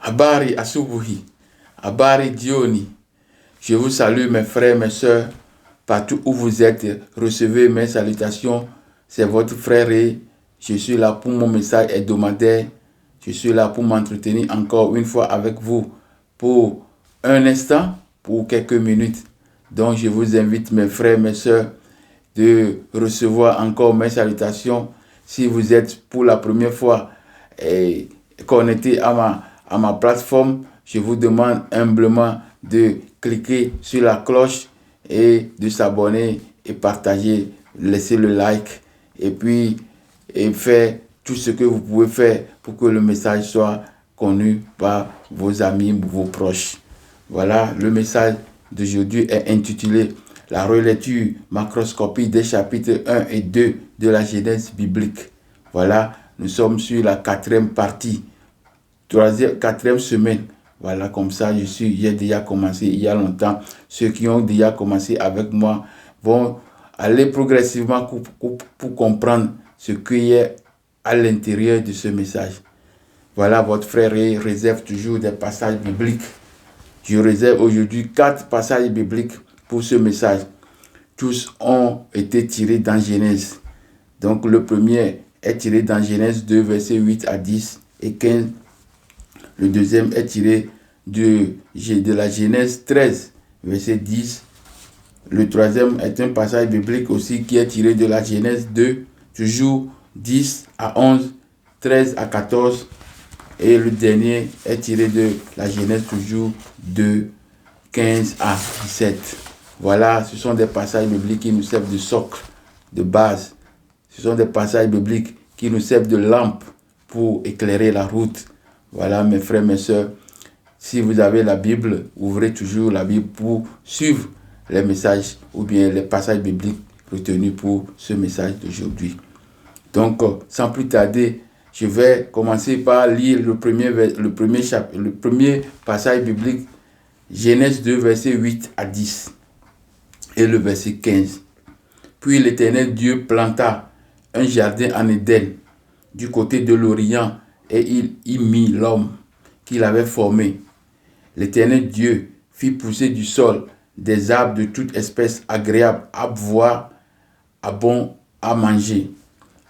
Habari asubuhi, habari jioni. Je vous salue mes frères, mes sœurs, partout où vous êtes. Recevez mes salutations. C'est votre frère et je suis là pour mon message hebdomadaire. Je suis là pour m'entretenir encore une fois avec vous pour un instant, pour quelques minutes. Donc je vous invite mes frères, mes sœurs, de recevoir encore mes salutations. Si vous êtes pour la première fois connecté à ma plateforme, je vous demande humblement de cliquer sur la cloche et de s'abonner et partager, laisser le like et puis faire tout ce que vous pouvez faire pour que le message soit connu par vos amis, vos proches. Voilà, le message d'aujourd'hui est intitulé « La relecture macroscopique des chapitres 1 et 2 de la Genèse biblique ». Voilà, nous sommes sur la 4e partie, 4e semaine. Voilà, comme ça, j'ai déjà commencé il y a longtemps. Ceux qui ont déjà commencé avec moi vont aller progressivement pour comprendre ce qui est à l'intérieur de ce message. Voilà, votre frère réserve toujours des passages bibliques. Je réserve aujourd'hui 4 passages bibliques pour ce message. Tous ont été tirés dans Genèse. Donc le premier est tiré dans Genèse 2, versets 8 à 10 et 15. Le deuxième est tiré de la Genèse 13, verset 10. Le troisième est un passage biblique aussi qui est tiré de la Genèse 2, toujours 10 à 11, 13 à 14. Et le dernier est tiré de la Genèse toujours de 15 à 17. Voilà, ce sont des passages bibliques qui nous servent de socle, de base. Ce sont des passages bibliques qui nous servent de lampe pour éclairer la route. Voilà, mes frères, mes sœurs. Si vous avez la Bible, ouvrez toujours la Bible pour suivre les messages ou bien les passages bibliques retenus pour ce message d'aujourd'hui. Donc, sans plus tarder, je vais commencer par lire le premier passage biblique, Genèse 2, verset 8 à 10 et le verset 15. Puis l'Éternel Dieu planta un jardin en Éden du côté de l'Orient et il y mit l'homme qu'il avait formé. L'Éternel Dieu fit pousser du sol des arbres de toute espèce agréables à voir, à bon à manger,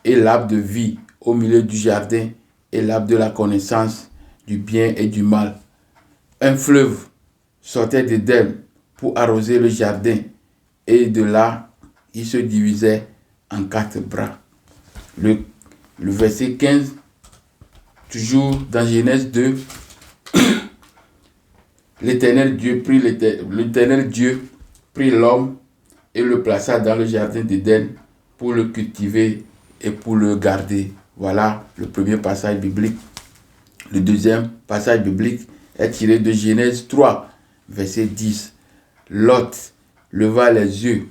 et l'arbre de vie au milieu du jardin, et l'arbre de la connaissance du bien et du mal. Un fleuve sortait d'Éden pour arroser le jardin, et de là, il se divisait en 4 bras. Le verset 15, toujours dans Genèse 2, L'Éternel Dieu prit l'homme et le plaça dans le jardin d'Éden pour le cultiver et pour le garder. Voilà le premier passage biblique. Le deuxième passage biblique est tiré de Genèse 3, verset 10. Lot leva les yeux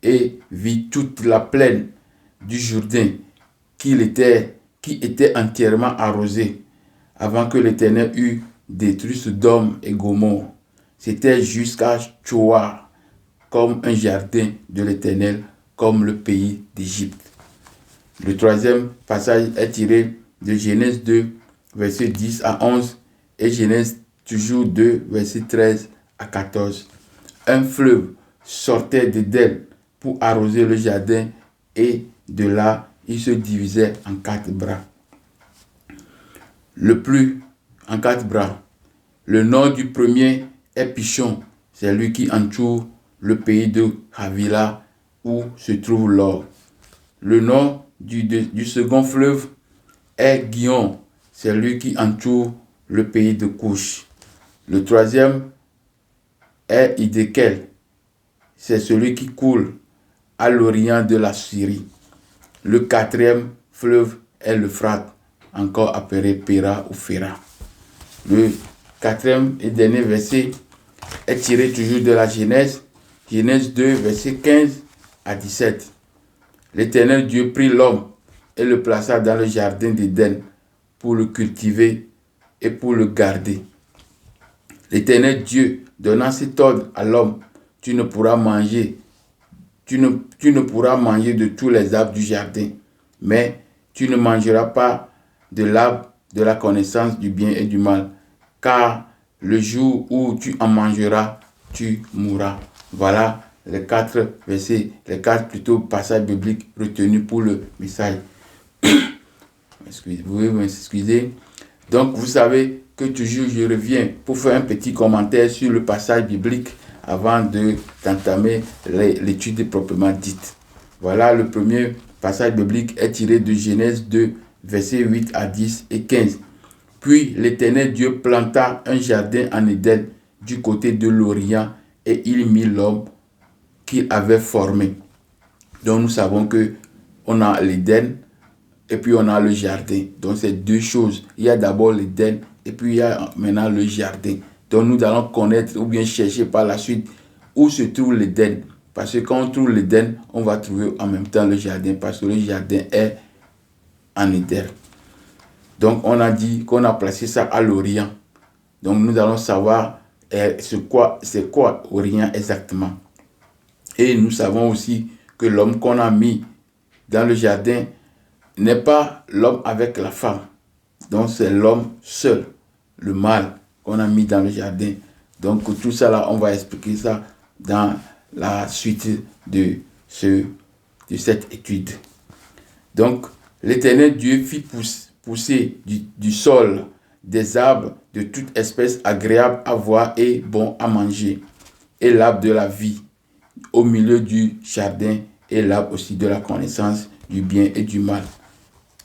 et vit toute la plaine du Jourdain qui était entièrement arrosée avant que l'Éternel eût détruit Sodome et Gomorrhe. C'était jusqu'à Tsoar, comme un jardin de l'Éternel, comme le pays d'Égypte. Le troisième passage est tiré de Genèse 2, verset 10 à 11, et Genèse toujours 2, verset 13 à 14. Un fleuve sortait d'Éden pour arroser le jardin, et de là, il se divisait en 4 bras. En 4 bras. Le nom du premier est Pichon, c'est lui qui entoure le pays de Havila où se trouve l'or. Le nom du second fleuve est Gihon, c'est lui qui entoure le pays de Couche. Le troisième est Hiddekel, c'est celui qui coule à l'orient de la Syrie. Le quatrième fleuve est l'Euphrate, encore appelé Péra ou Féra. Le quatrième et dernier verset est tiré toujours de la Genèse 2, verset 15 à 17. L'Éternel Dieu prit l'homme et le plaça dans le jardin d'Éden pour le cultiver et pour le garder. L'Éternel Dieu donna cet ordre à l'homme: tu ne pourras manger de tous les arbres du jardin, mais tu ne mangeras pas de l'arbre de la connaissance du bien et du mal, car le jour où tu en mangeras, tu mourras. Voilà les 4 versets, les 4 plutôt passages bibliques retenus pour le message. Vous pouvez m'excuser. Donc, vous savez que toujours je reviens pour faire un petit commentaire sur le passage biblique avant d'entamer l'étude proprement dite. Voilà, le premier passage biblique est tiré de Genèse 2, versets 8 à 10 et 15. Puis l'Éternel Dieu planta un jardin en Éden du côté de l'Orient et il mit l'homme qu'il avait formé. Donc nous savons que on a l'Éden et puis on a le jardin. Donc c'est deux choses. Il y a d'abord l'Éden et puis il y a maintenant le jardin. Donc nous allons connaître ou bien chercher par la suite où se trouve l'Éden. Parce que quand on trouve l'Éden, on va trouver en même temps le jardin parce que le jardin est en Éden. Donc on a dit qu'on a placé ça à l'Orient. Donc nous allons savoir c'est quoi Orient exactement. Et nous savons aussi que l'homme qu'on a mis dans le jardin n'est pas l'homme avec la femme. Donc c'est l'homme seul, le mâle qu'on a mis dans le jardin. Donc tout ça là, on va expliquer ça dans la suite de cette étude. Donc l'Éternel Dieu fit pousser du sol des arbres de toute espèce agréables à voir et bons à manger, et l'arbre de la vie au milieu du jardin, et l'arbre aussi de la connaissance du bien et du mal.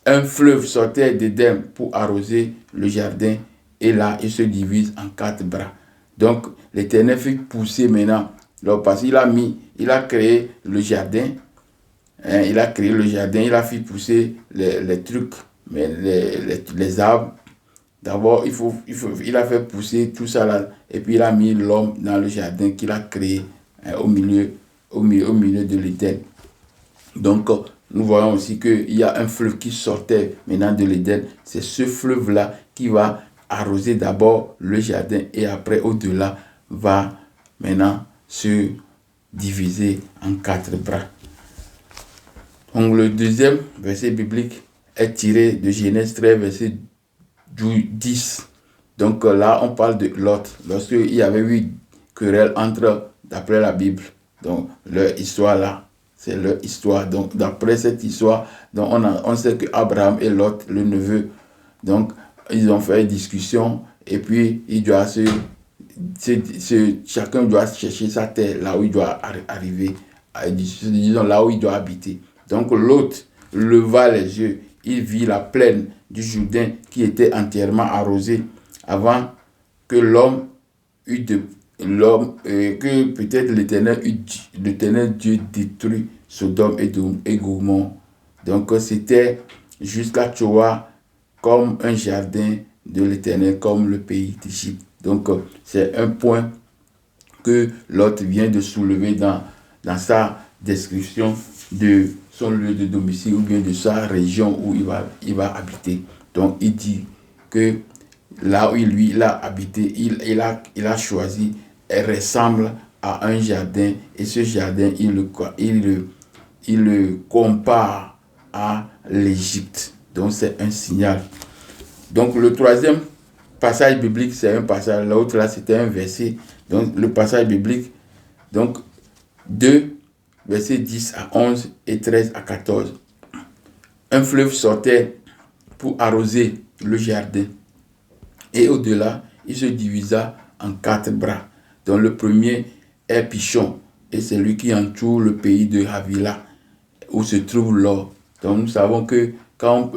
Un fleuve sortait d'Éden pour arroser le jardin, et là, il se divise en 4 bras. Donc, l'Éternel fit pousser maintenant, parce qu'il a créé le jardin, il a fait pousser les trucs, mais les arbres. D'abord, il a fait pousser tout ça là, et puis il a mis l'homme dans le jardin qu'il a créé au milieu de l'Éden. Donc, nous voyons aussi qu'il y a un fleuve qui sortait maintenant de l'Éden. C'est ce fleuve-là qui va arroser d'abord le jardin et après, au-delà, va maintenant se diviser en 4 bras. Donc, le deuxième verset biblique est tiré de Genèse 13, verset 10. Donc là, on parle de Lot. Lorsqu'il y avait eu querelle d'après la Bible, donc leur histoire là, c'est leur histoire. Donc d'après cette histoire, donc on sait que Abraham et Lot, le neveu, donc ils ont fait une discussion et puis chacun doit chercher sa terre là où il doit arriver, disons là où il doit habiter. Donc l'autre leva les yeux, il vit la plaine du Jourdain qui était entièrement arrosée avant que que peut-être l'Éternel Dieu détruit Sodome et Gomorrhe. Donc c'était jusqu'à Tchoa comme un jardin de l'Éternel, comme le pays d'Égypte. Donc c'est un point que Lot vient de soulever dans sa description de son lieu de domicile ou bien de sa région où il va habiter. Donc il dit que là où il a habité, il a choisi, elle ressemble à un jardin, et ce jardin, il le compare à l'Égypte. Donc c'est un signal. Donc le troisième passage biblique, c'est un passage, l'autre là c'était un verset. Donc le passage biblique, donc 2, versets 10 à 11 et 13 à 14. Un fleuve sortait pour arroser le jardin. Et au-delà, il se divisa en 4 bras. Donc le premier est Pichon, et c'est lui qui entoure le pays de Havila, où se trouve l'or. Donc nous savons que quand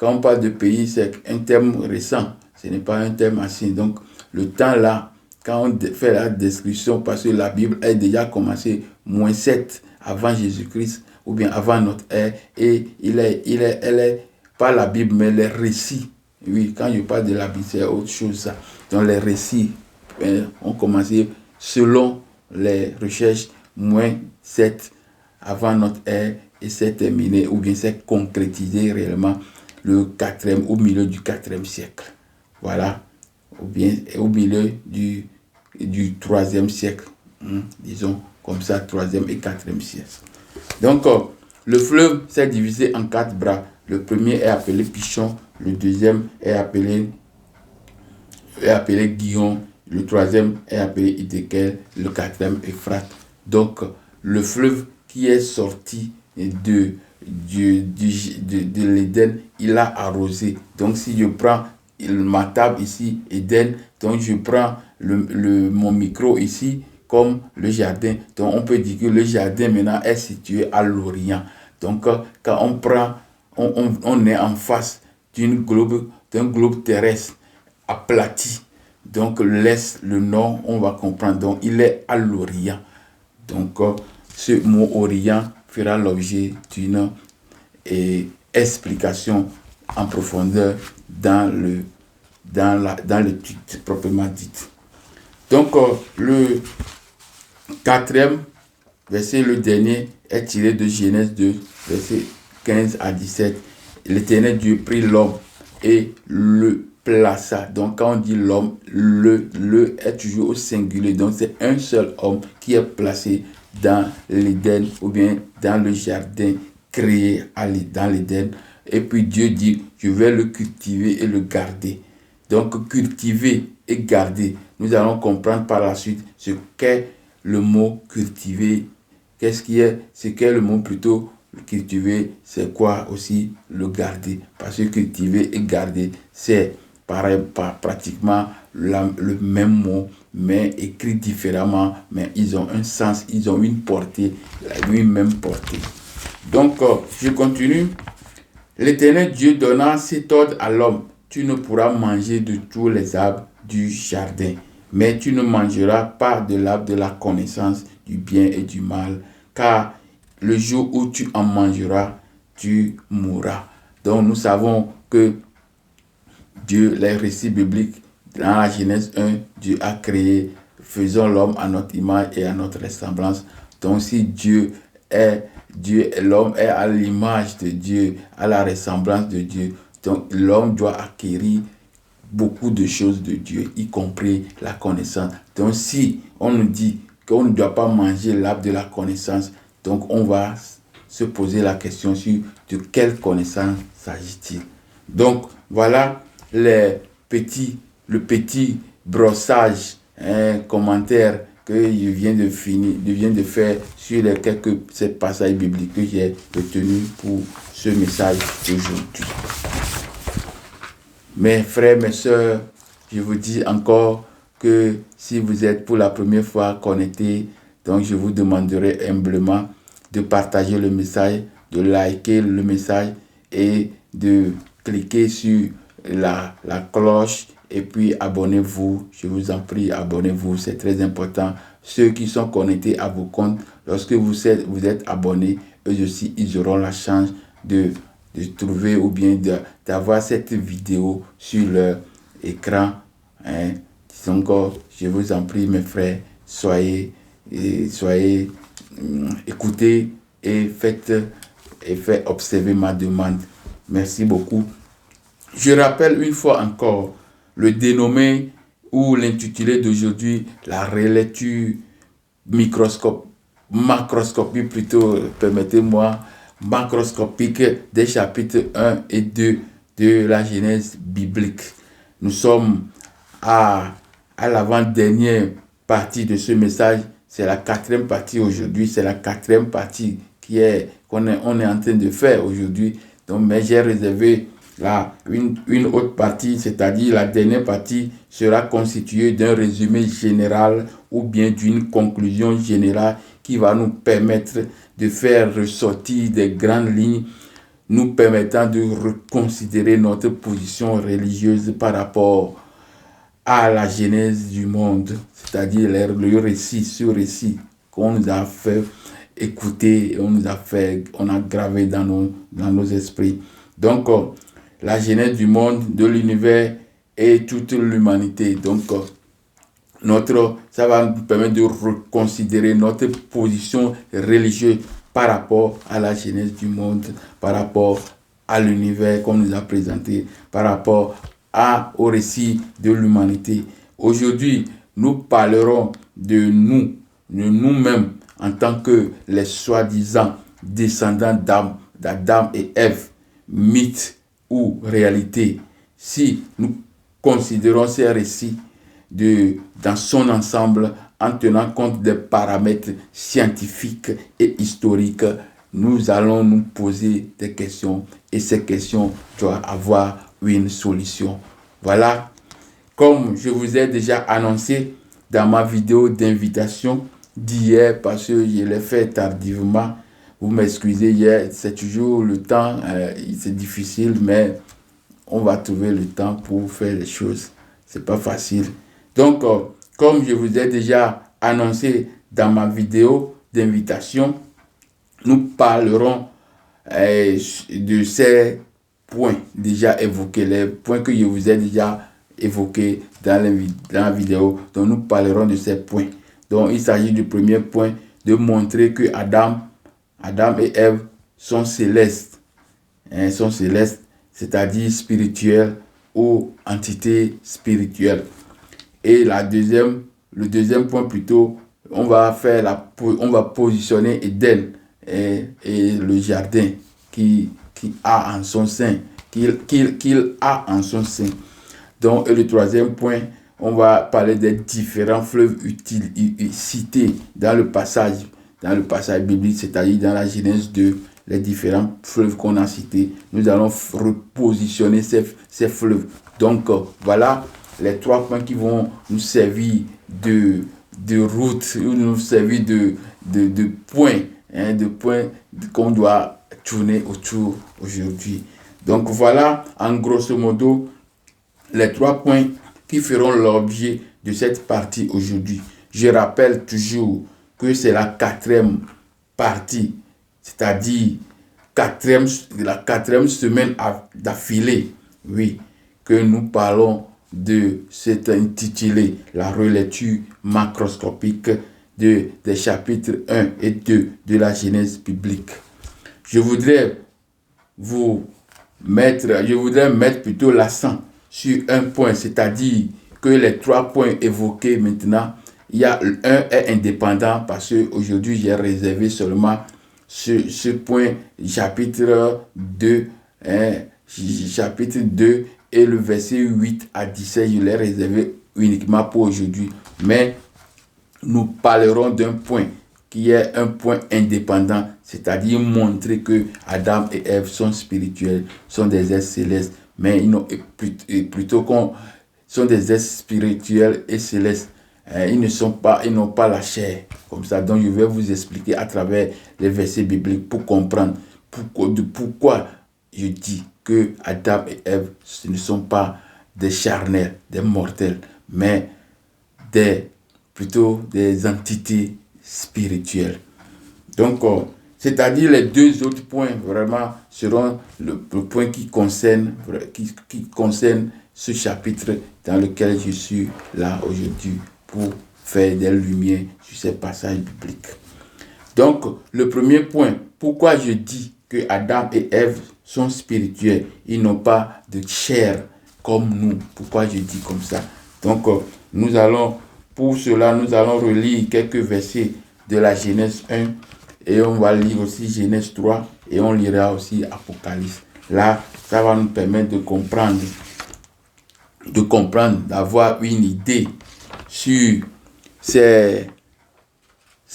on parle de pays, c'est un terme récent, ce n'est pas un terme ancien. Donc le temps là, quand on fait la description, parce que la Bible a déjà commencé -7 avant Jésus-Christ, ou bien avant notre ère, et elle est pas la Bible, mais les récits. Oui, quand je parle de la Bible, c'est autre chose ça. Donc les récits ont commencé selon les recherches -7 avant notre ère, et c'est terminé, ou bien c'est concrétisé réellement au milieu du 4e siècle. Voilà, ou bien au milieu du 3e siècle, disons comme ça, 3e et 4e siècle. Donc, le fleuve s'est divisé en 4 bras. Le premier est appelé Pichon, le deuxième est appelé est appelé Gihon, le troisième est appelé Hiddekel, le quatrième Euphrate. Donc, le fleuve qui est sorti de l'Éden, il a arrosé. Donc, si je prends ma table ici, Éden, donc je prends mon micro ici comme le jardin. Donc, on peut dire que le jardin maintenant est situé à l'Orient. Donc, quand on prend, on est en face d'un globe terrestre aplati. Donc, l'Est, le Nord, on va comprendre. Donc, il est à l'Orient. Donc, ce mot Orient fera l'objet d'une explication en profondeur dans l'étude proprement dite. Donc, le quatrième verset, le dernier, est tiré de Genèse 2, verset 15 à 17. L'Éternel Dieu prit l'homme et le plaça. Donc, quand on dit l'homme, le est toujours au singulier. Donc, c'est un seul homme qui est placé dans l'Éden ou bien dans le jardin créé dans l'Éden. Et puis Dieu dit, je vais le cultiver et le garder. Donc, cultiver et garder. Nous allons comprendre par la suite ce qu'est le mot cultiver. Ce qu'est le mot plutôt cultiver, c'est quoi aussi le garder. Parce que cultiver et garder, c'est pratiquement le même mot, mais écrit différemment, mais ils ont un sens, ils ont une portée, une même portée. Donc, je continue. L'Éternel Dieu donna cet ordre à l'homme: tu ne pourras manger de tous les arbres du jardin, mais tu ne mangeras pas de l'arbre de la connaissance du bien et du mal, car le jour où tu en mangeras, tu mourras. Donc nous savons que Dieu, les récits bibliques, dans la Genèse 1, Dieu a créé, faisons l'homme à notre image et à notre ressemblance. Donc si Dieu, l'homme est à l'image de Dieu, à la ressemblance de Dieu, donc l'homme doit acquérir beaucoup de choses de Dieu, y compris la connaissance. Donc si on nous dit qu'on ne doit pas manger l'arbre de la connaissance, donc on va se poser la question sur de quelle connaissance s'agit-il. Donc voilà le petit brossage, commentaire que je viens de faire sur les ces passages bibliques que j'ai retenus pour ce message d'aujourd'hui. Mes frères, mes sœurs, je vous dis encore que si vous êtes pour la première fois connectés, donc je vous demanderai humblement de partager le message, de liker le message et de cliquer sur la cloche et puis abonnez-vous. Je vous en prie, abonnez-vous, c'est très important. Ceux qui sont connectés à vos comptes, lorsque vous êtes abonnés, eux aussi, ils auront la chance de trouver ou bien d'avoir cette vidéo sur leur écran. Donc, je vous en prie, mes frères, écoutez et faites observer ma demande. Merci beaucoup. Je rappelle une fois encore le dénommé ou l'intitulé d'aujourd'hui, la relecture macroscopie plutôt, permettez-moi, macroscopique des chapitres 1 et 2 de la Genèse biblique. Nous sommes à l'avant-dernière partie de ce message. C'est la quatrième partie aujourd'hui. C'est la quatrième partie qu'on est en train de faire aujourd'hui. Donc, mais j'ai réservé une autre partie, c'est-à-dire la dernière partie sera constituée d'un résumé général ou bien d'une conclusion générale qui va nous permettre de faire ressortir des grandes lignes nous permettant de reconsidérer notre position religieuse par rapport à la genèse du monde, c'est-à-dire le récit, ce récit qu'on nous a fait écouter, on a gravé dans nos esprits. Donc, la genèse du monde, de l'univers et toute l'humanité. Donc, ça va nous permettre de reconsidérer notre position religieuse par rapport à la genèse du monde, par rapport à l'univers qu'on nous a présenté, par rapport au récit de l'humanité. Aujourd'hui, nous parlerons de nous-mêmes en tant que les soi-disant descendants d'Adam et Ève, mythe ou réalité. Si nous considérons ces récits dans son ensemble en tenant compte des paramètres scientifiques et historiques. Nous allons nous poser des questions et ces questions doivent avoir une solution. Voilà, comme je vous ai déjà annoncé dans ma vidéo d'invitation d'hier, parce que je l'ai fait tardivement, vous m'excusez, hier, c'est toujours le temps, c'est difficile, mais on va trouver le temps pour faire les choses. C'est pas facile. Donc, comme je vous ai déjà annoncé dans ma vidéo d'invitation, nous parlerons de ces points déjà évoqués, les points que je vous ai déjà évoqués dans la vidéo. Donc, nous parlerons de ces points. Donc, il s'agit du premier point, de montrer que Adam et Ève sont célestes. Sont célestes, c'est-à-dire spirituels ou entités spirituelles. Et le deuxième point plutôt, on va positionner Éden et le jardin qu'il a en son sein, qu'il a en son sein. Donc, et le troisième point, on va parler des différents fleuves cités dans le passage biblique, c'est-à-dire dans la Genèse 2, les différents fleuves qu'on a cités. Nous allons repositionner ces fleuves. Donc, voilà les 3 points qui vont nous servir de route, nous servir de points, de points qu'on doit tourner autour aujourd'hui. Donc, voilà, en grosso modo, les 3 points qui feront l'objet de cette partie aujourd'hui. Je rappelle toujours que c'est la 4e partie, c'est-à-dire la 4e semaine d'affilée, oui, que nous parlons c'est intitulé la relecture macroscopique des chapitres 1 et 2 de la Genèse biblique. Je voudrais mettre plutôt l'accent sur un point, c'est-à-dire que les 3 points évoqués maintenant, il y a un est indépendant parce qu'aujourd'hui j'ai réservé seulement ce point chapitre 2, chapitre 2 et le verset 8 à 17, je l'ai réservé uniquement pour aujourd'hui. Mais nous parlerons d'un point qui est un point indépendant, c'est-à-dire montrer que Adam et Ève sont spirituels, sont des êtres célestes, mais plutôt qu'on sont des êtres spirituels et célestes. Ils n'ont pas la chair comme ça. Donc je vais vous expliquer à travers les versets bibliques pour comprendre pourquoi je dis que Adam et Ève ce ne sont pas des charnels, des mortels, mais plutôt des entités spirituelles. Donc, c'est-à-dire les 2 autres points vraiment seront le point qui concerne ce chapitre dans lequel je suis là aujourd'hui pour faire des lumières sur ces passages bibliques. Donc, le premier point, pourquoi je dis que Adam et Ève sont spirituels, ils n'ont pas de chair comme nous. Pourquoi je dis comme ça? Donc, pour cela, nous allons relire quelques versets de la Genèse 1 et on va lire aussi Genèse 3 et on lira aussi Apocalypse. Là, ça va nous permettre de comprendre, d'avoir une idée sur c'est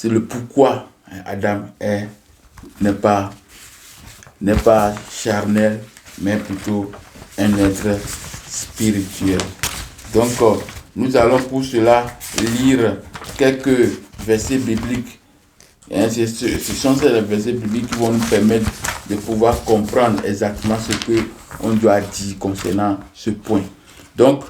le pourquoi Adam n'est pas charnel, mais plutôt un être spirituel. Donc, nous allons pour cela lire quelques versets bibliques. Ce sont ces versets bibliques qui vont nous permettre de pouvoir comprendre exactement ce qu'on doit dire concernant ce point. Donc,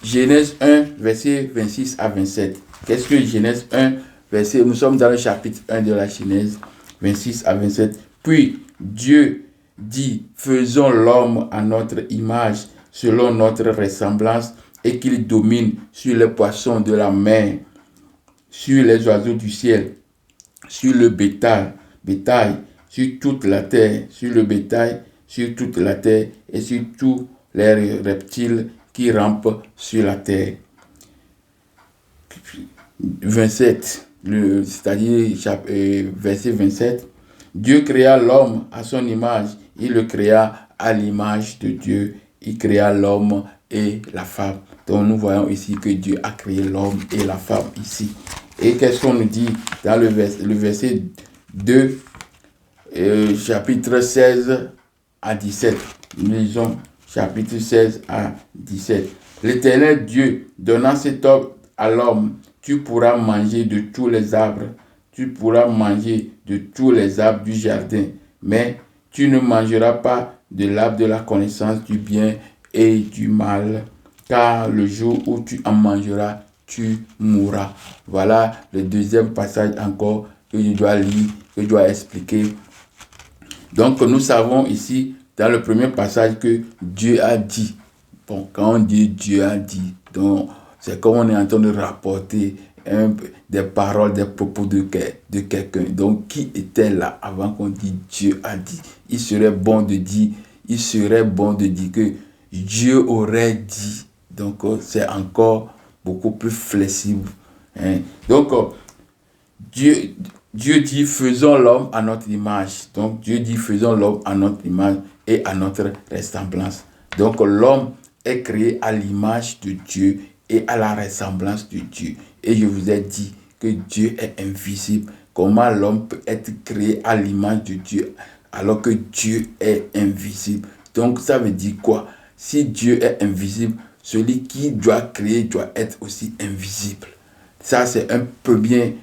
Genèse 1, verset 26 à 27. Qu'est-ce que Genèse 1, verset? Nous sommes dans le chapitre 1 de la Genèse, 26 à 27. Puis, Dieu dit, faisons l'homme à notre image, selon notre ressemblance, et qu'il domine sur les poissons de la mer, sur les oiseaux du ciel, sur le bétail, sur toute la terre, sur le bétail, sur toute la terre, et sur tous les reptiles qui rampent sur la terre. 27, c'est-à-dire verset 27. Dieu créa l'homme à son image, il le créa à l'image de Dieu, il créa l'homme et la femme. Donc nous voyons ici que Dieu a créé l'homme et la femme ici. Et qu'est-ce qu'on nous dit dans le verset 2, chapitre 16 à 17. Nous lisons chapitre 16 à 17. L'Éternel Dieu donna cet ordre à l'homme: tu pourras manger de tous les arbres, tu pourras manger de tous les arbres du jardin, mais tu ne mangeras pas de l'arbre de la connaissance du bien et du mal, car le jour où tu en mangeras, tu mourras. Voilà le deuxième passage encore que je dois lire, que je dois expliquer. Donc nous savons ici dans le premier passage que Dieu a dit. Bon, quand on dit Dieu a dit, donc c'est comme on est en train de rapporter des paroles, des propos de quelqu'un. Donc qui était là avant qu'on dise Dieu a dit? Il serait bon de dire que Dieu aurait dit. Donc c'est encore beaucoup plus flexible. Donc Dieu dit faisons l'homme à notre image. Donc Dieu dit faisons l'homme à notre image et à notre ressemblance. Donc l'homme est créé à l'image de Dieu et à la ressemblance de Dieu. Et je vous ai dit que Dieu est invisible. Comment l'homme peut être créé à l'image de Dieu alors que Dieu est invisible? Donc ça veut dire quoi? Si Dieu est invisible, celui qui doit créer doit être aussi invisible. Ça c'est un premier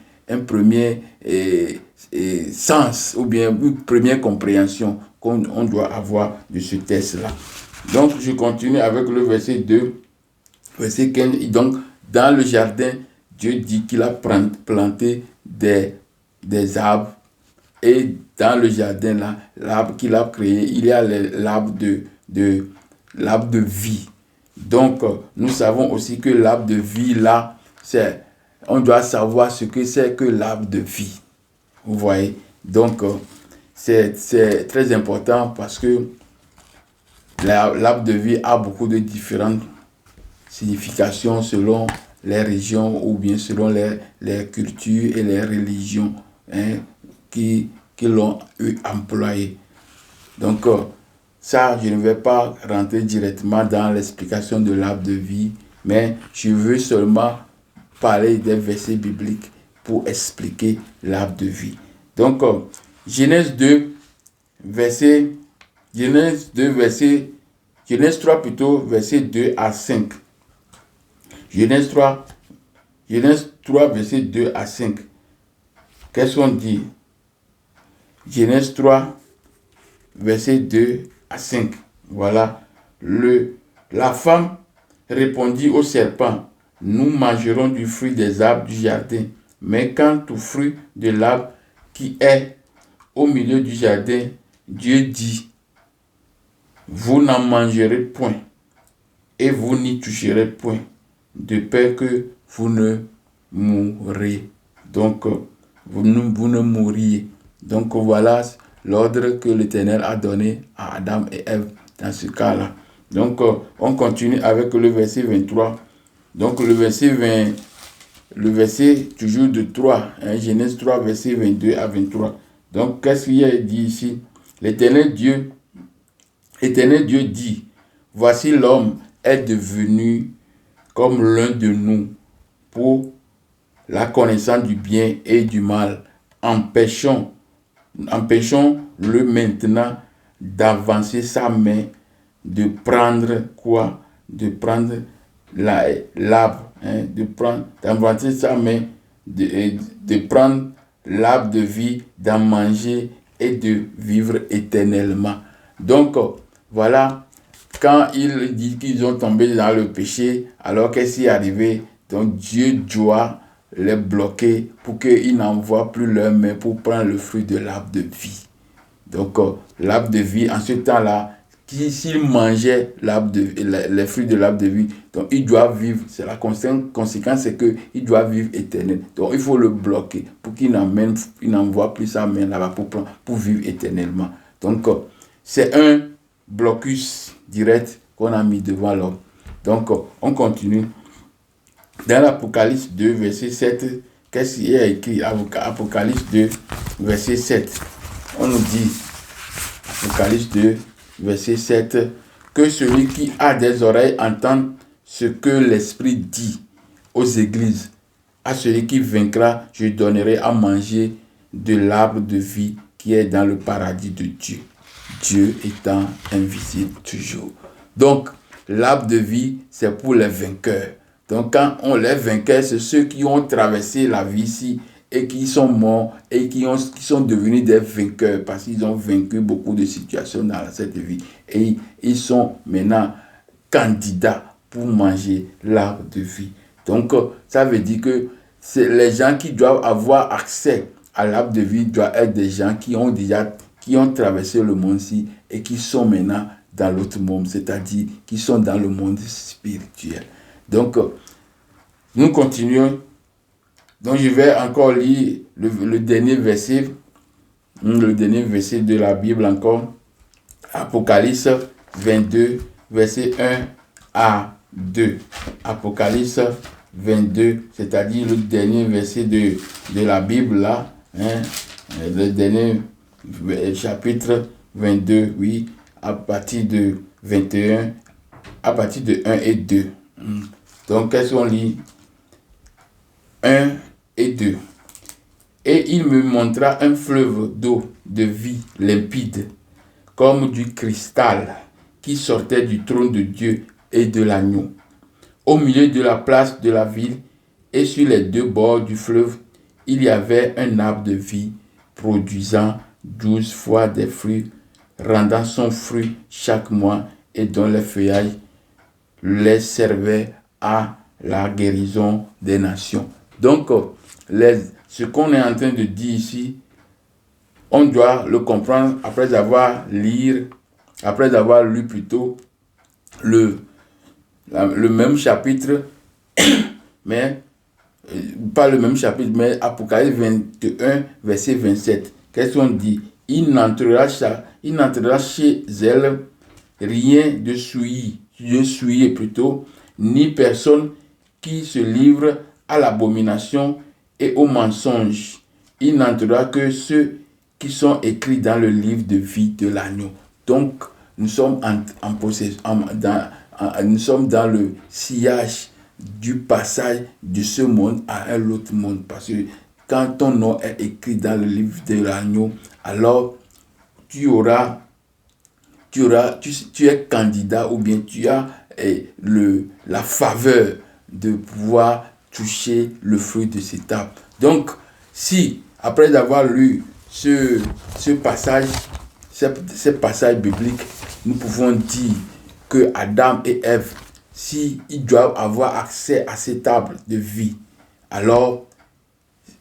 sens ou bien une première compréhension qu'on doit avoir de ce texte-là. Donc, je continue avec le verset 2, verset 15. Donc, dans le jardin, Dieu dit qu'il a planté des arbres. Et dans le jardin, là, l'arbre qu'il a créé, il y a l'arbre de vie. Donc, nous savons aussi que l'arbre de vie, là, on doit savoir ce que c'est que l'arbre de vie. Vous voyez? Donc, c'est très important parce que l'arbre de vie a beaucoup de différentes significations selon les régions ou bien selon les cultures et les religions qui l'ont employé. Donc, ça, je ne vais pas rentrer directement dans l'explication de l'arbre de vie, mais je veux seulement parler des versets bibliques pour expliquer l'arbre de vie. Donc, Genèse 3 plutôt, verset 2 à 5. Genèse 3, verset 2 à 5. Qu'est-ce qu'on dit? Genèse 3, verset 2 à 5. Voilà. La femme répondit au serpent: nous mangerons du fruit des arbres du jardin, mais quant au fruit de l'arbre qui est au milieu du jardin, Dieu dit: vous n'en mangerez point, et vous n'y toucherez point, de peur que vous ne mourrez. Donc, vous ne mourriez. Donc, voilà l'ordre que l'Éternel a donné à Adam et Ève dans ce cas-là. Donc, on continue avec le verset 23. Donc, le verset toujours de 3, Genèse 3, verset 22 à 23. Donc, qu'est-ce qu'il y a dit ici? L'Éternel Dieu dit: voici l'homme est devenu comme l'un de nous pour la connaissance du bien et du mal. Empêchons-le maintenant d'avancer sa main, de prendre quoi? De prendre l'arbre, d'avancer sa main, de prendre l'arbre de vie, d'en manger et de vivre éternellement. Donc, voilà, quand il dit qu'ils ont tombé dans le péché, alors qu'est-ce qui est arrivé? Donc, Dieu doit les bloquer pour qu'ils n'envoient plus leurs mains pour prendre le fruit de l'arbre de vie. Donc, l'arbre de vie, en ce temps-là, s'il mangeait les fruits de l'arbre de vie, donc il doit vivre. C'est la conséquence, c'est qu'il doit vivre éternel. Donc, il faut le bloquer pour qu'il n'envoie plus sa main là-bas pour vivre éternellement. Donc, c'est un blocus direct qu'on a mis devant l'homme. Donc, on continue. Dans l'Apocalypse 2, verset 7, qu'est-ce qu'il y a écrit? Apocalypse 2, verset 7. On nous dit, Apocalypse 2, verset 7, Que celui qui a des oreilles entende ce que l'Esprit dit aux églises. À celui qui vaincra, je donnerai à manger de l'arbre de vie qui est dans le paradis de Dieu. Dieu étant invisible toujours. Donc, l'arbre de vie, c'est pour les vainqueurs. Donc, quand on les vainqueurs, c'est ceux qui ont traversé la vie ici et qui sont morts et qui sont devenus des vainqueurs parce qu'ils ont vaincu beaucoup de situations dans cette vie. Et ils sont maintenant candidats pour manger l'arbre de vie. Donc, ça veut dire que c'est les gens qui doivent avoir accès à l'arbre de vie doivent être des gens qui ont traversé le monde-ci et qui sont maintenant dans l'autre monde, c'est-à-dire qui sont dans le monde spirituel. Donc, nous continuons. Donc, je vais encore lire le dernier verset de la Bible encore. Apocalypse 22, verset 1 à 2. Apocalypse 22, c'est-à-dire le dernier verset de la Bible là. Le dernier chapitre 22, oui, à partir de 21, à partir de 1 et 2. Donc, qu'est-ce qu'on lit? 1 et 2. Et il me montra un fleuve d'eau de vie limpide, comme du cristal, qui sortait du trône de Dieu et de l'agneau. Au milieu de la place de la ville et sur les deux bords du fleuve, il y avait un arbre de vie produisant 12 fois des fruits, rendant son fruit chaque mois et dont les feuillages les servaient à la guérison des nations. Donc, ce qu'on est en train de dire ici, on doit le comprendre après avoir lu plutôt le même chapitre, mais pas le même chapitre, mais Apocalypse 21, verset 27. Qu'est-ce qu'on dit? Il n'entrera chez elle rien de souillé plutôt, ni personne qui se livre à l'abomination et au mensonge. Il n'entrera que ceux qui sont écrits dans le livre de vie de l'agneau. Donc, nous sommes nous sommes dans le sillage du passage de ce monde à un autre monde. Parce que quand ton nom est écrit dans le livre de l'agneau, alors tu es candidat ou bien tu as la faveur de pouvoir toucher le fruit de cet arbre. Donc, si après avoir lu ce passage biblique, nous pouvons dire que Adam et Ève, s'ils doivent avoir accès à cet arbre de vie, alors,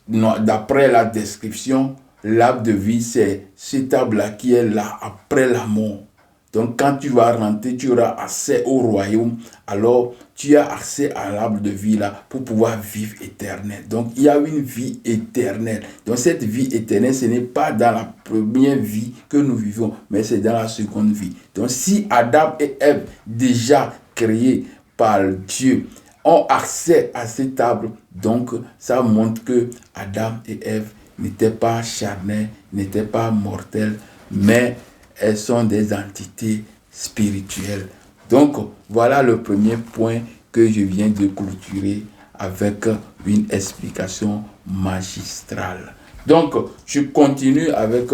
d'après la description, l'arbre de vie, c'est cet arbre-là qui est là après la mort. Donc, quand tu vas rentrer, tu auras accès au royaume. Alors, tu as accès à l'arbre de vie là pour pouvoir vivre éternel. Donc, il y a une vie éternelle. Donc, cette vie éternelle, ce n'est pas dans la première vie que nous vivons, mais c'est dans la seconde vie. Donc, si Adam et Ève, déjà créés par Dieu, ont accès à cet arbre, donc ça montre que Adam et Ève n'étaient pas charnels, n'étaient pas mortels, mais elles sont des entités spirituelles. Donc, voilà le premier point que je viens de clôturer avec une explication magistrale. Donc, je continue avec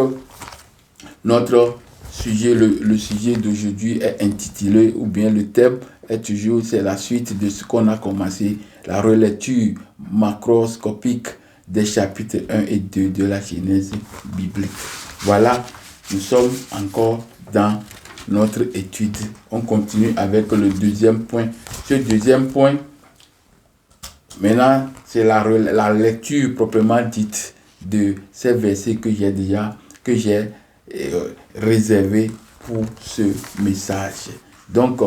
notre sujet. Le sujet d'aujourd'hui est intitulé, ou bien le thème est toujours, c'est la suite de ce qu'on a commencé, la relecture macroscopique des chapitres 1 et 2 de la Genèse biblique. Voilà, nous sommes encore dans notre étude. On continue avec le deuxième point. Ce deuxième point, maintenant, c'est la lecture proprement dite de ces versets que j'ai réservés pour ce message. Donc,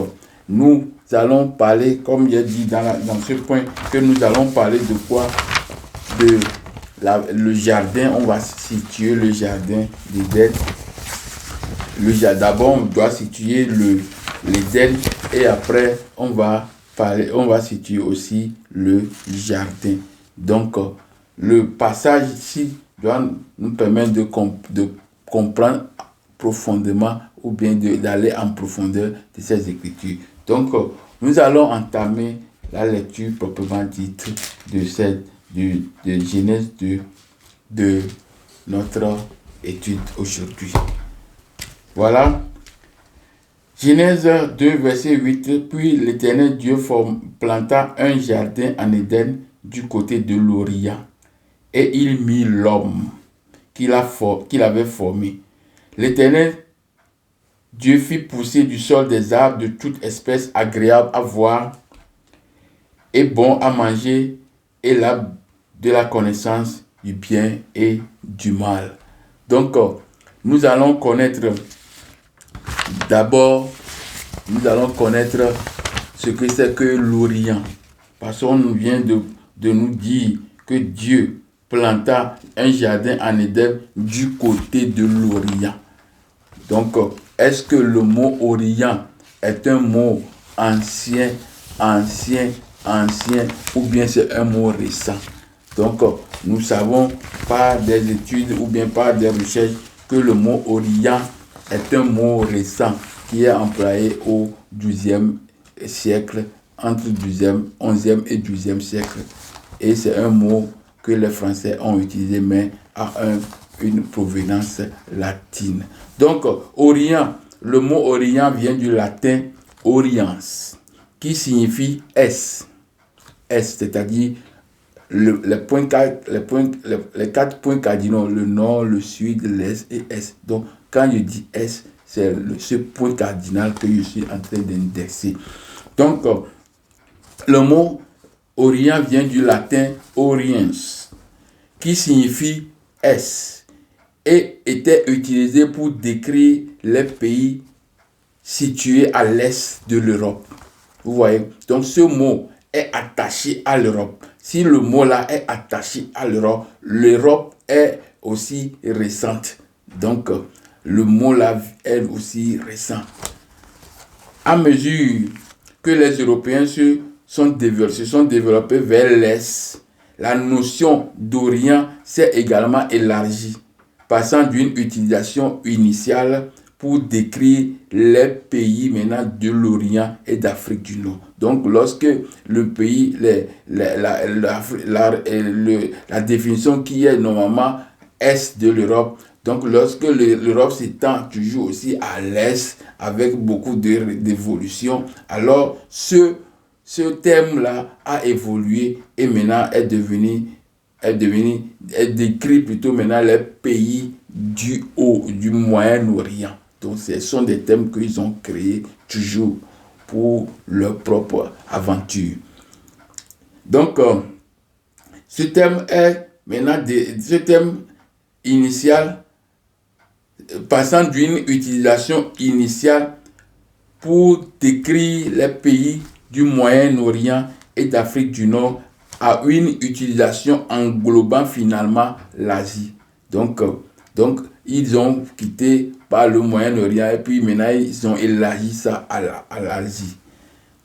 nous allons parler, comme j'ai dit dans ce point, que nous allons parler de quoi? Le jardin. On va situer le jardin d'Éden. D'abord, on doit situer l'Éden et après, on va situer aussi le jardin. Donc, le passage ici doit nous permettre de comprendre profondément ou bien d'aller en profondeur de ces Écritures. Donc, nous allons entamer la lecture proprement dite de Genèse 2 de notre étude aujourd'hui. Voilà. Genèse 2, verset 8. Puis l'Éternel Dieu planta un jardin en Éden du côté de l'Orient, et il mit l'homme qu'il avait formé. L'Éternel Dieu fit pousser du sol des arbres de toute espèce agréables à voir et bons à manger, et l'arbre de la connaissance du bien et du mal. Donc, nous allons connaître ce que c'est que l'Orient. Parce qu'on vient de nous dire que Dieu planta un jardin en Éden du côté de l'Orient. Donc, est-ce que le mot Orient est un mot ancien, ou bien c'est un mot récent? Donc, nous savons par des études ou bien par des recherches que le mot Orient est un mot récent qui est employé au XIIe siècle, entre 11e et 12e siècle. Et c'est un mot que les Français ont utilisé, mais a une provenance latine. Donc, Orient, le mot Orient vient du latin oriens, qui signifie est, c'est-à-dire les 4 points cardinaux, le nord, le sud, l'est et est. Donc, quand je dis est, c'est ce point cardinal que je suis en train d'indexer. Donc, le mot Orient vient du latin oriens, qui signifie est, et était utilisé pour décrire les pays situés à l'est de l'Europe. Vous voyez? Donc, ce mot est attaché à l'Europe. Si le mot-là est attaché à l'Europe, l'Europe est aussi récente. Donc, le mot-là est aussi récent. À mesure que les Européens se sont développés vers l'Est, la notion d'Orient s'est également élargie, passant d'une utilisation initiale pour décrire les pays maintenant de l'Orient et d'Afrique du Nord. Donc, lorsque le pays, la définition qui est normalement Est de l'Europe, donc lorsque l'Europe s'étend toujours aussi à l'Est avec beaucoup d'évolution, alors ce terme-là a évolué et maintenant est décrit plutôt maintenant les pays du Moyen-Orient. Donc, ce sont des thèmes qu'ils ont créés toujours pour leur propre aventure. Donc, ce thème est maintenant ce thème initial, passant d'une utilisation initiale pour décrire les pays du Moyen-Orient et d'Afrique du Nord à une utilisation englobant finalement l'Asie. Donc, ils ont quitté par le Moyen-Orient et puis maintenant ils ont élargi ça à l'Asie.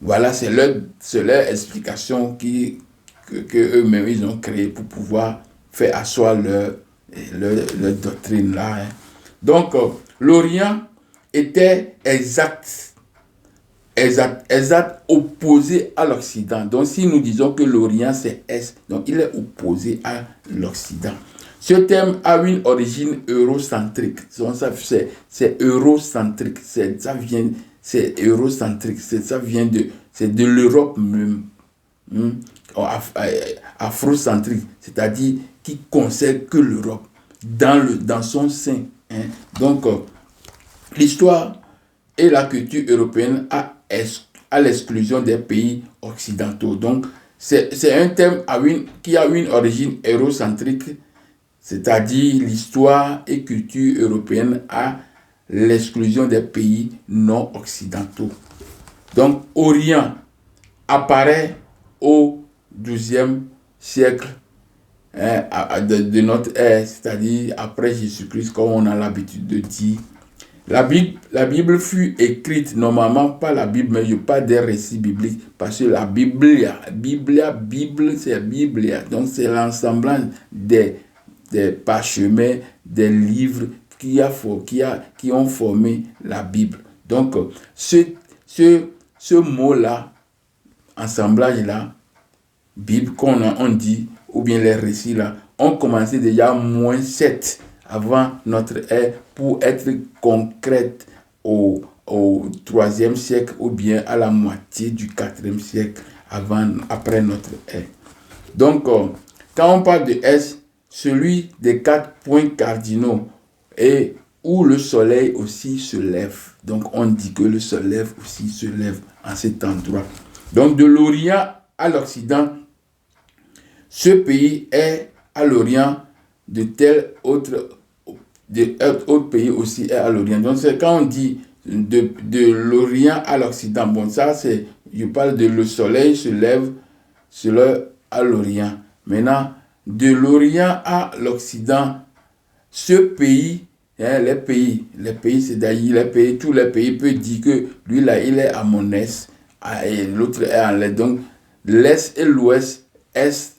Voilà, c'est leur explication que eux-mêmes ils ont créé pour pouvoir faire asseoir leur doctrine là. Hein. Donc, l'Orient était exact opposé à l'Occident. Donc, si nous disons que l'Orient c'est Est, donc il est opposé à l'Occident. Ce terme a une origine eurocentrique. C'est eurocentrique. C'est de l'Europe même. Afrocentrique, c'est-à-dire qui concerne que l'Europe dans son sein. Hein. Donc, l'histoire et la culture européenne à l'exclusion des pays occidentaux. Donc, c'est un thème qui a une origine eurocentrique, c'est-à-dire l'histoire et culture européenne à l'exclusion des pays non occidentaux. Donc, Orient apparaît au XIIe siècle de notre ère, c'est-à-dire après Jésus-Christ, comme on a l'habitude de dire. La Bible fut écrite normalement pas la Bible, mais je parle des récits bibliques, parce que la Bible, c'est Biblia, donc c'est l'ensemble des parchemins, des livres qui ont formé la Bible. Donc, ce mot-là, assemblage-là, Bible, on dit, ou bien les récits là, ont commencé déjà -7 avant notre ère pour être concrètes au 3e siècle ou bien à la moitié du 4e siècle après notre ère. Donc, quand on parle de S, celui des 4 points cardinaux et où le soleil aussi se lève. Donc, on dit que le soleil aussi se lève en cet endroit. Donc, de l'Orient à l'Occident, ce pays est à l'Orient de tel autre pays aussi est à l'Orient. Donc, c'est quand on dit de l'Orient à l'Occident, bon, ça c'est, je parle de le soleil se lève à l'Orient. Maintenant, de l'Orient à l'Occident, ce pays, les pays, c'est-à-dire tous les pays peuvent dire que lui là, il est à mon est, et l'autre est à l'est. Donc, l'est et l'ouest, est,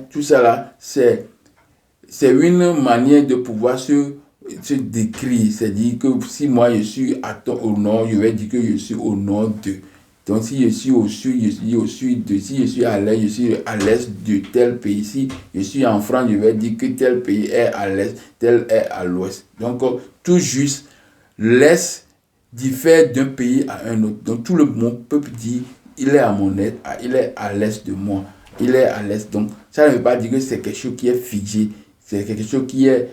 tout ça là, c'est une manière de pouvoir se décrire. C'est-à-dire que si moi je suis au nord, je vais dire que je suis au nord de. Donc si je suis au sud, je suis au sud de. Si je suis à l'est, je suis à l'est de tel pays. Si je suis en France, je vais dire que tel pays est à l'est, tel est à l'ouest. Donc tout juste, l'est diffère d'un pays à un autre. Donc tout le monde peut dire, il est à mon est, il est à l'est de moi. Il est à l'est. Donc ça ne veut pas dire que c'est quelque chose qui est figé. C'est quelque chose qui est,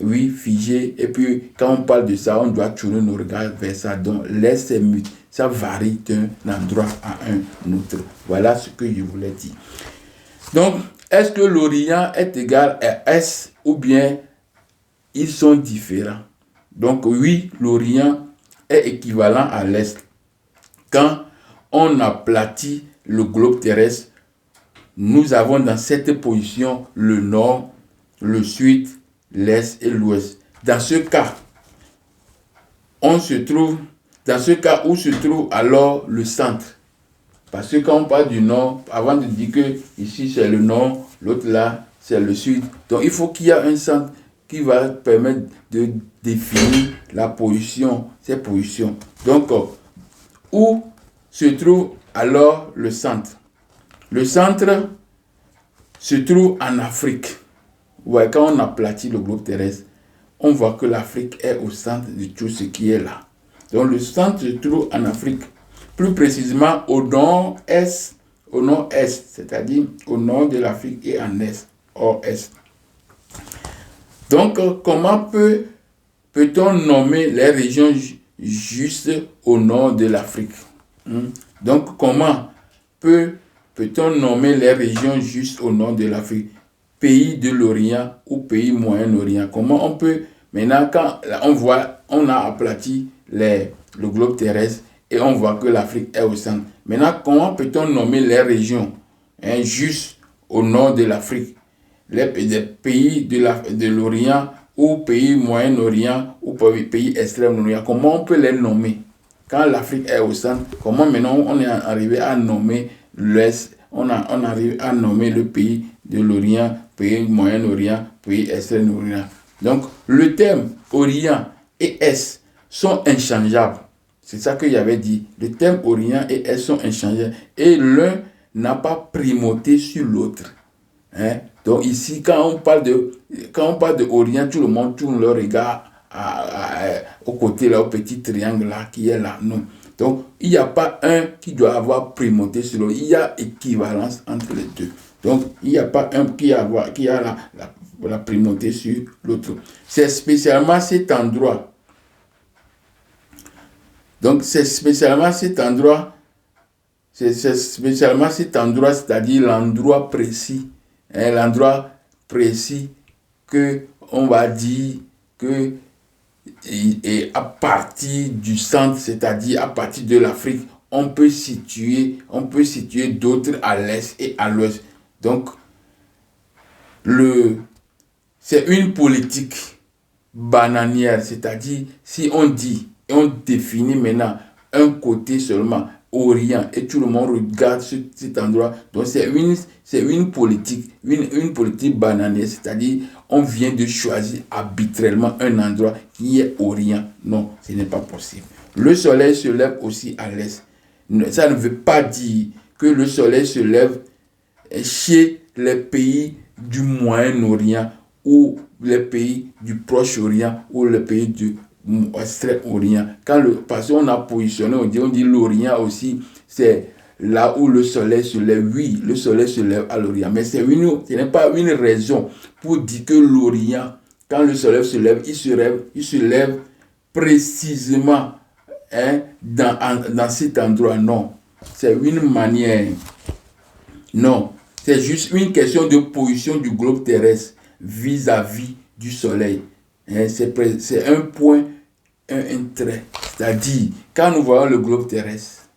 oui, figé. Et puis, quand on parle de ça, on doit tourner nos regards vers ça. Donc, l'est, c'est mute. Ça varie d'un endroit à un autre. Voilà ce que je voulais dire. Donc, est-ce que l'Orient est égal à Est ou bien ils sont différents? Donc, oui, l'Orient est équivalent à l'Est. Quand on aplatit le globe terrestre, nous avons dans cette position le nord, le sud, l'est et l'ouest. Dans ce cas où se trouve alors le centre. Parce que quand on parle du nord, avant de dire que ici c'est le nord, l'autre là c'est le sud. Donc il faut qu'il y ait un centre qui va permettre de définir la position, ces positions. Donc, où se trouve alors le centre? Le centre se trouve en Afrique. Ouais, quand on aplatit le globe terrestre, on voit que l'Afrique est au centre de tout ce qui est là. Donc le centre se trouve en Afrique, plus précisément au nord-est, c'est-à-dire au nord de l'Afrique et en est, hors est. Donc comment peut-on nommer les régions juste au nord de l'Afrique? Donc comment peut-on nommer les régions juste au nord de l'Afrique? Pays de l'Orient ou pays Moyen-Orient. Comment on peut, maintenant quand on a aplati le globe terrestre et on voit que l'Afrique est au centre. Maintenant, comment peut-on nommer les régions juste au nord de l'Afrique? Les pays de l'Orient ou pays Moyen-Orient ou pays Extrême-Orient. Comment on peut les nommer? Quand l'Afrique est au centre, comment maintenant on est arrivé à nommer l'Est? On arrive à nommer le pays de l'Orient, pays Moyen-Orient, pays Extrême-Orient. Donc, le terme Orient et Est sont inchangeables. C'est ça que j'avais dit. Le terme Orient et Est sont inchangeables. Et l'un n'a pas primauté sur l'autre. Donc ici, quand on parle de Orient, tout le monde tourne le regard au côté, là, au petit triangle là, qui est là. Non. Donc, il n'y a pas un qui doit avoir primauté sur l'autre. Il y a équivalence entre les deux. Donc, il n'y a pas un qui a la primauté sur l'autre. C'est spécialement cet endroit. Donc, c'est spécialement cet endroit, c'est-à-dire l'endroit précis. L'endroit précis que on va dire que et à partir du centre, c'est-à-dire à partir de l'Afrique, on peut situer d'autres à l'est et à l'ouest. Donc, c'est une politique bananière, c'est-à-dire si on dit et on définit maintenant un côté seulement, orient et tout le monde regarde cet endroit. Donc c'est une politique, une politique bananière, c'est-à-dire on vient de choisir arbitrairement un endroit qui est orient. Non, ce n'est pas possible. Le soleil se lève aussi à l'est. Ça ne veut pas dire que le soleil se lève chez les pays du Moyen-Orient ou les pays du Proche-Orient ou les pays du Extrême-Orient. Parce qu'on a positionné, on dit l'Orient aussi, c'est là où le soleil se lève. Oui, le soleil se lève à l'Orient. Mais ce n'est pas une raison pour dire que l'Orient, quand le soleil se lève, il se lève précisément dans cet endroit. Non, c'est une manière. Non, c'est juste une question de position du globe terrestre vis-à-vis du soleil. C'est un point, un trait. C'est-à-dire, quand nous voyons le globe terrestre,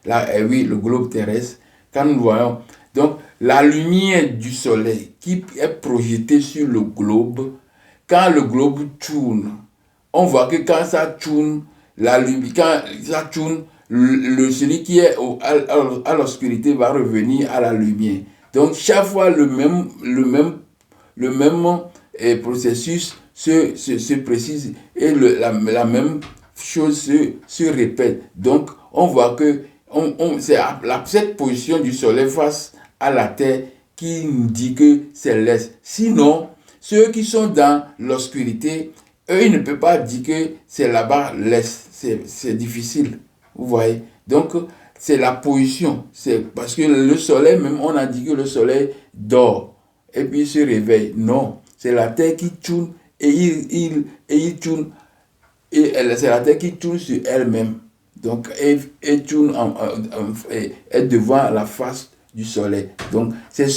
là, oui, le globe terrestre, quand nous voyons, donc, la lumière du soleil qui est projetée sur le globe, quand le globe tourne, on voit que quand ça tourne, quand ça tourne, celui qui est à l'obscurité va revenir à la lumière. Donc, chaque fois, le même processus se précise et la même chose se répète. Donc, on voit que c'est cette position du soleil face à la terre qui nous dit que c'est l'est. Sinon, ceux qui sont dans l'obscurité, eux, ils ne peuvent pas dire que c'est là-bas l'est. C'est difficile. Vous voyez? Donc, c'est la position. C'est parce que le soleil, même, on a dit que le soleil dort et puis il se réveille. Non, c'est la terre qui tourne et il tourne. Et c'est la terre qui tourne sur elle-même. Donc, elle tourne est devant la face du soleil. Donc, c'est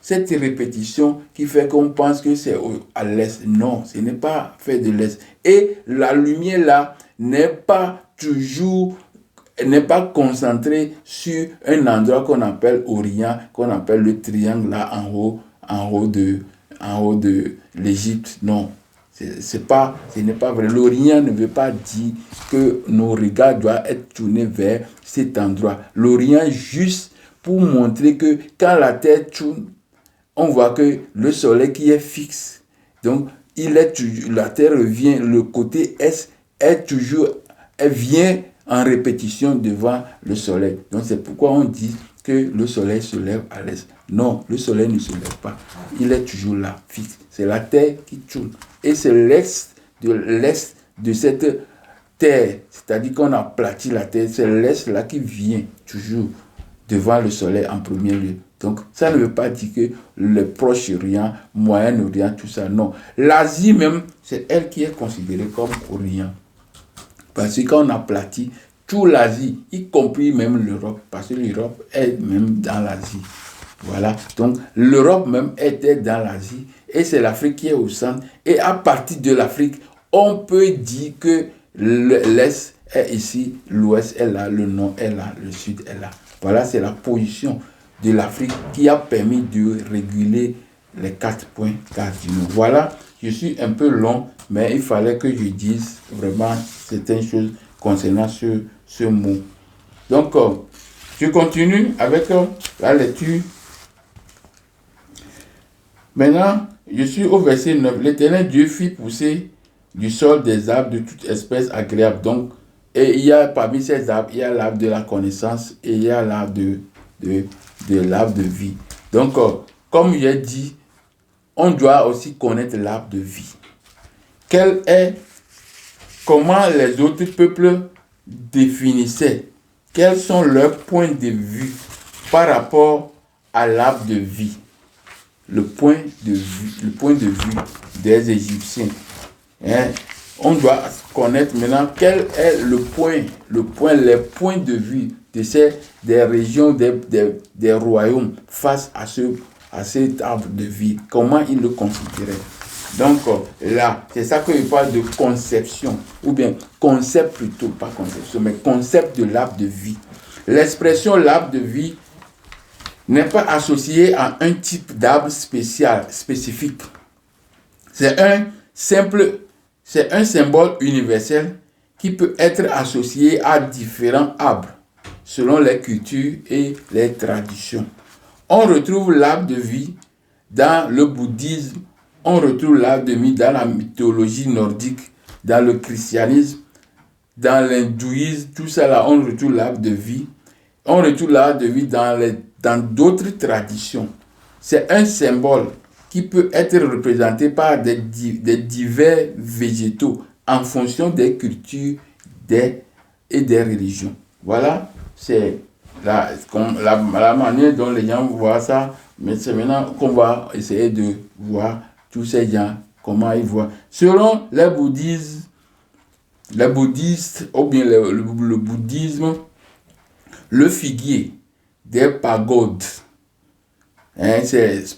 cette répétition qui fait qu'on pense que c'est à l'est. Non, ce n'est pas fait de l'est. Et la lumière là n'est pas concentrée sur un endroit qu'on appelle Orient, qu'on appelle le triangle là en haut de l'Égypte. Non. Ce n'est pas vrai. L'Orient ne veut pas dire que nos regards doivent être tournés vers cet endroit. L'Orient juste pour montrer que quand la Terre tourne, on voit que le soleil qui est fixe, donc la Terre revient, le côté est elle vient en répétition devant le soleil. Donc c'est pourquoi on dit que le soleil se lève à l'est. Non, le soleil ne se lève pas. Il est toujours là, fixe. C'est la terre qui tourne. Et c'est l'est de cette terre, c'est-à-dire qu'on a aplati la terre, c'est l'est là qui vient toujours devant le soleil en premier lieu. Donc, ça ne veut pas dire que le Proche-Orient, Moyen-Orient, tout ça, non. L'Asie même, c'est elle qui est considérée comme Orient. Parce que quand on aplatit toute l'Asie, y compris même l'Europe, parce que l'Europe est même dans l'Asie. Voilà, donc l'Europe même était dans l'Asie et c'est l'Afrique qui est au centre. Et à partir de l'Afrique, on peut dire que l'Est est ici, l'Ouest est là, le Nord est là, le Sud est là. Voilà, c'est la position de l'Afrique qui a permis de réguler les 4 points cardinaux. Voilà, je suis un peu long, mais il fallait que je dise vraiment certaines choses concernant ce mot. Donc, je continue avec la lecture. Maintenant, je suis au verset 9. L'Éternel Dieu fit pousser du sol des arbres de toute espèce agréable. Donc, et il y a parmi ces arbres, il y a l'arbre de la connaissance et il y a l'arbre de l'arbre de vie. Donc, comme j'ai dit, on doit aussi connaître l'arbre de vie. Comment les autres peuples définissaient, quels sont leurs points de vue par rapport à l'arbre de vie. Le point de vue des Égyptiens. On doit connaître maintenant quel est les points de vue des régions, des royaumes face à cet arbre de vie. Comment ils le considéraient. Donc là, c'est ça que je parle de conception, ou bien concept plutôt, pas conception, mais concept de l'arbre de vie. L'expression l'arbre de vie n'est pas associé à un type d'arbre spécifique. C'est un symbole universel qui peut être associé à différents arbres selon les cultures et les traditions. On retrouve l'arbre de vie dans le bouddhisme, on retrouve l'arbre de vie dans la mythologie nordique, dans le christianisme, dans l'hindouisme, tout ça là, on retrouve l'arbre de vie. On retrouve l'arbre de vie dans d'autres traditions. C'est un symbole qui peut être représenté par des divers végétaux en fonction des cultures et des religions. Voilà, c'est la manière dont les gens voient ça, mais c'est maintenant qu'on va essayer de voir tous ces gens, comment ils voient. Selon les bouddhistes, ou bien le bouddhisme, le figuier des pagodes,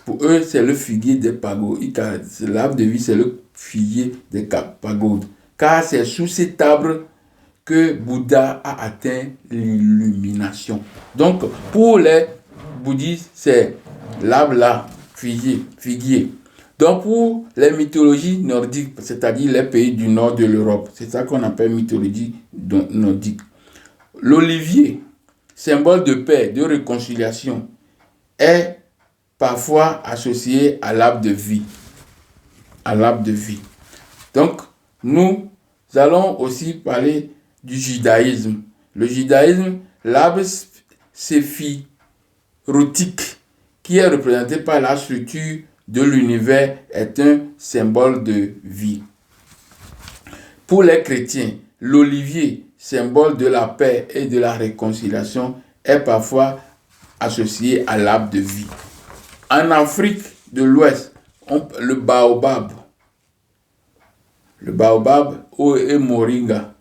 pour eux, c'est le figuier des pagodes. L'arbre de vie, c'est le figuier des pagodes. Car c'est sous cet arbre que Bouddha a atteint l'illumination. Donc, pour les bouddhistes, c'est l'arbre là, figuier. Donc, pour les mythologies nordiques, c'est-à-dire les pays du nord de l'Europe, c'est ça qu'on appelle mythologie nordique. L'olivier, symbole de paix, de réconciliation, est parfois associé à l'arbre de vie. Donc, nous allons aussi parler du judaïsme. Le judaïsme, l'arbre séphirotique, qui est représenté par la structure de l'univers, est un symbole de vie. Pour les chrétiens, l'olivier, symbole de la paix et de la réconciliation, est parfois associé à l'arbre de vie. En Afrique de l'Ouest, le baobab et moringa,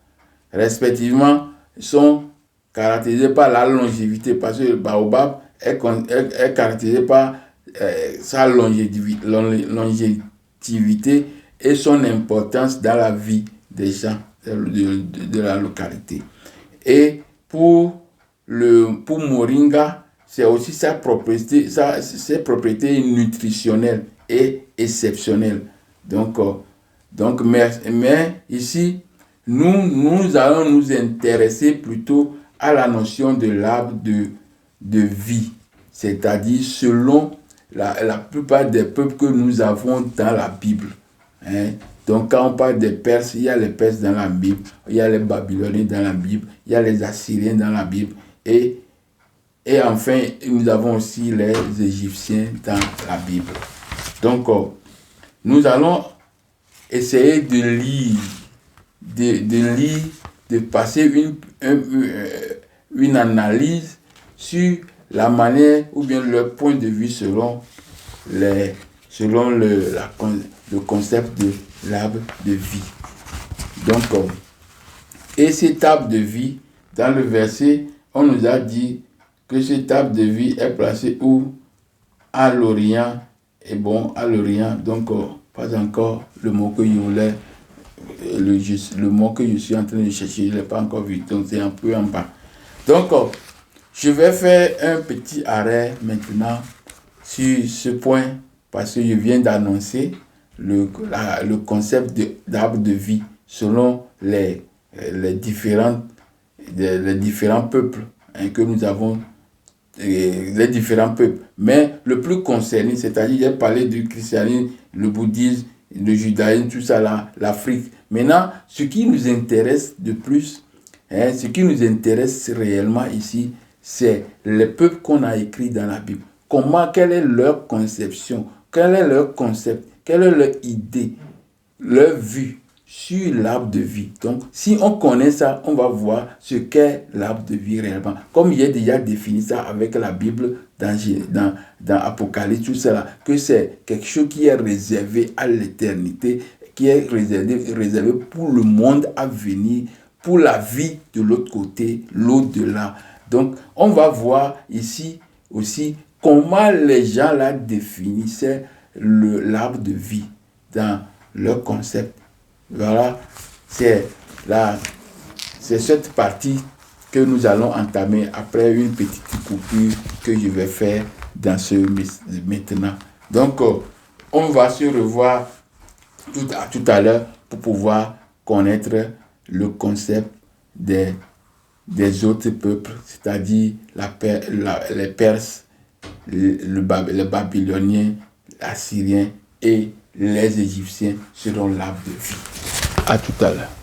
respectivement, sont caractérisés par la longévité, parce que le baobab est caractérisé par sa longévité et son importance dans la vie des gens de la localité. Et pour moringa, c'est aussi ses propriétés nutritionnelles et exceptionnelles. Donc mais ici, nous allons nous intéresser plutôt à la notion de l'arbre de vie, c'est-à-dire selon la plupart des peuples que nous avons dans la Bible. Donc, quand on parle des Perses, il y a les Perses dans la Bible, il y a les Babyloniens dans la Bible, il y a les Assyriens dans la Bible, et enfin, nous avons aussi les Égyptiens dans la Bible. Donc, nous allons essayer de lire, de passer une analyse sur la manière ou bien le point de vue selon le concept de l'arbre de vie. Donc, et cet arbre de vie, dans le verset, on nous a dit que cet arbre de vie est placé où? À l'Orient. Et bon, à l'Orient, donc pas encore le mot que je voulais, le mot que je suis en train de chercher, je ne l'ai pas encore vu, donc c'est un peu en bas. Donc, je vais faire un petit arrêt maintenant sur ce point, parce que je viens d'annoncer le concept d'arbre de vie selon les différents peuples que nous avons, les différents peuples. Mais le plus concerné, c'est-à-dire j'ai parlé du christianisme, le bouddhisme, le judaïsme, tout ça là, l'Afrique. Maintenant, ce qui nous intéresse de plus, ce qui nous intéresse réellement ici, c'est les peuples qu'on a écrits dans la Bible. Quelle est leur conception, quel est leur concept, quelle est leur idée, leur vue sur l'arbre de vie. Donc, si on connaît ça, on va voir ce qu'est l'arbre de vie réellement. Comme il est déjà défini ça avec la Bible dans Apocalypse, tout ça, que c'est quelque chose qui est réservé à l'éternité, qui est réservé pour le monde à venir, pour la vie de l'autre côté, l'au-delà. Donc, on va voir ici aussi comment les gens là définissaient l'arbre de vie dans leur concept. Voilà, c'est cette partie que nous allons entamer après une petite coupure que je vais faire dans ce maintenant. Donc, on va se revoir tout à l'heure pour pouvoir connaître le concept des autres peuples, c'est-à-dire les Perses, les Babyloniens, les Assyriens et les Égyptiens seront l'arbre de vie. À tout à l'heure.